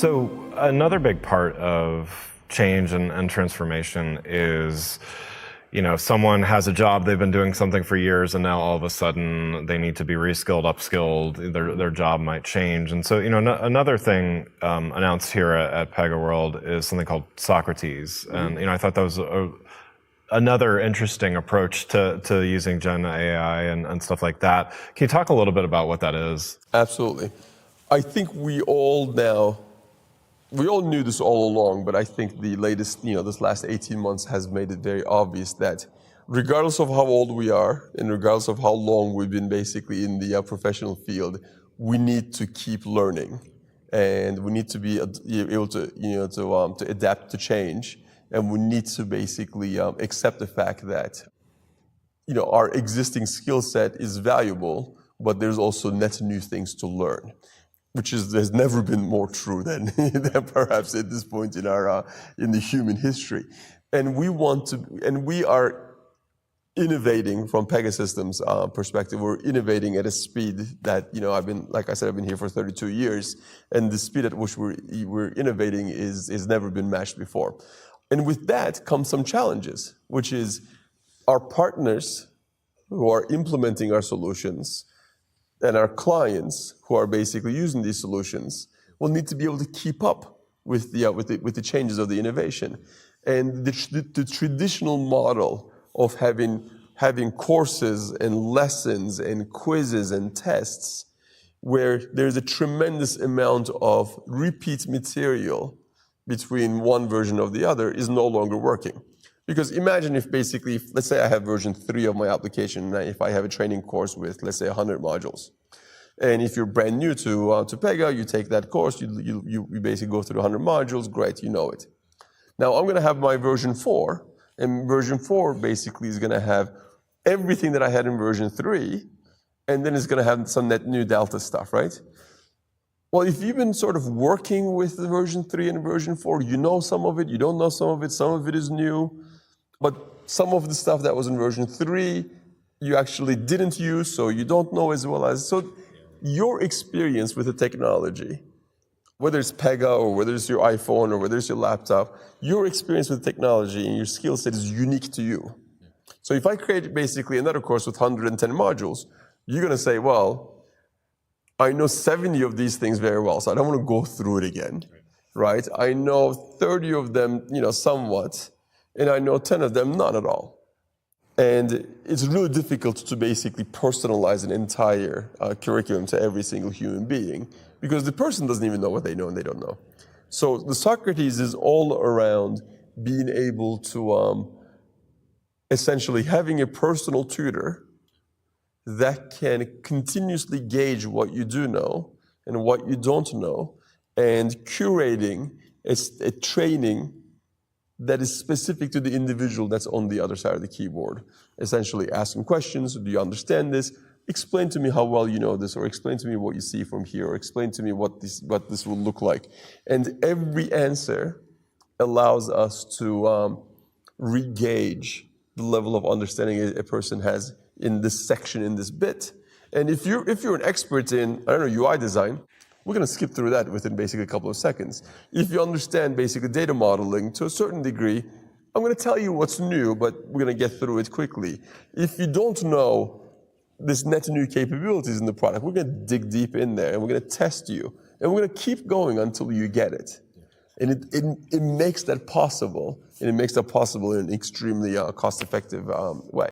So another big part of change and transformation is, someone has a job, they've been doing something for years, and now all of a sudden they need to be reskilled, upskilled, their job might change. And so, another thing announced here at PegaWorld is something called Socrates. And, I thought that was another interesting approach to using Gen AI and stuff like that. Can you talk a little bit about what that is? Absolutely. I think we all knew this all along, but I think the latest, this last 18 months has made it very obvious that regardless of how old we are and regardless of how long we've been basically in the professional field, we need to keep learning, and we need to be able to, to adapt to change, and we need to basically accept the fact that, our existing skill set is valuable, but there's also net new things to learn, which has never been more true than perhaps at this point in our in the human history. And we are innovating from Pegasystems' perspective. We're innovating at a speed that, like I said, I've been here for 32 years, and the speed at which we're innovating is never been matched before. And with that comes some challenges, which is our partners who are implementing our solutions and our clients who are basically using these solutions will need to be able to keep up with the changes of the innovation. And the traditional model of having courses and lessons and quizzes and tests where there's a tremendous amount of repeat material between one version of the other is no longer working. Because imagine if basically, let's say I have version 3 of my application, and if I have a training course with, let's say, 100 modules. And if you're brand new to Pega, you take that course, you basically go through the 100 modules, great, you know it. Now I'm gonna have my version 4, and version 4 basically is gonna have everything that I had in version 3, and then it's gonna have some net new Delta stuff, right? Well, if you've been sort of working with the version 3 and version 4, you know some of it, you don't know some of it is new, but some of the stuff that was in version 3, you actually didn't use, so you don't know as well as, so your experience with the technology, whether it's Pega or whether it's your iPhone or whether it's your laptop, your experience with technology and your skill set is unique to you. So if I create basically another course with 110 modules, you're gonna say, well, I know 70 of these things very well, so I don't want to go through it again, right? I know 30 of them, somewhat, and I know 10 of them not at all. And it's really difficult to basically personalize an entire curriculum to every single human being because the person doesn't even know what they know and they don't know. So the Socrates is all around being able to essentially having a personal tutor that can continuously gauge what you do know and what you don't know, and curating a training that is specific to the individual that's on the other side of the keyboard. Essentially asking questions, do you understand this? Explain to me how well you know this, or explain to me what you see from here, or explain to me what this will look like. And every answer allows us to re-gauge the level of understanding a person has in this section, in this bit. And if you're an expert in, UI design, we're gonna skip through that within basically a couple of seconds. If you understand basically data modeling to a certain degree, I'm gonna tell you what's new, but we're gonna get through it quickly. If you don't know this net new capabilities in the product, we're gonna dig deep in there and we're gonna test you. And we're gonna keep going until you get it. And it makes that possible, and it makes that possible in an extremely cost-effective way.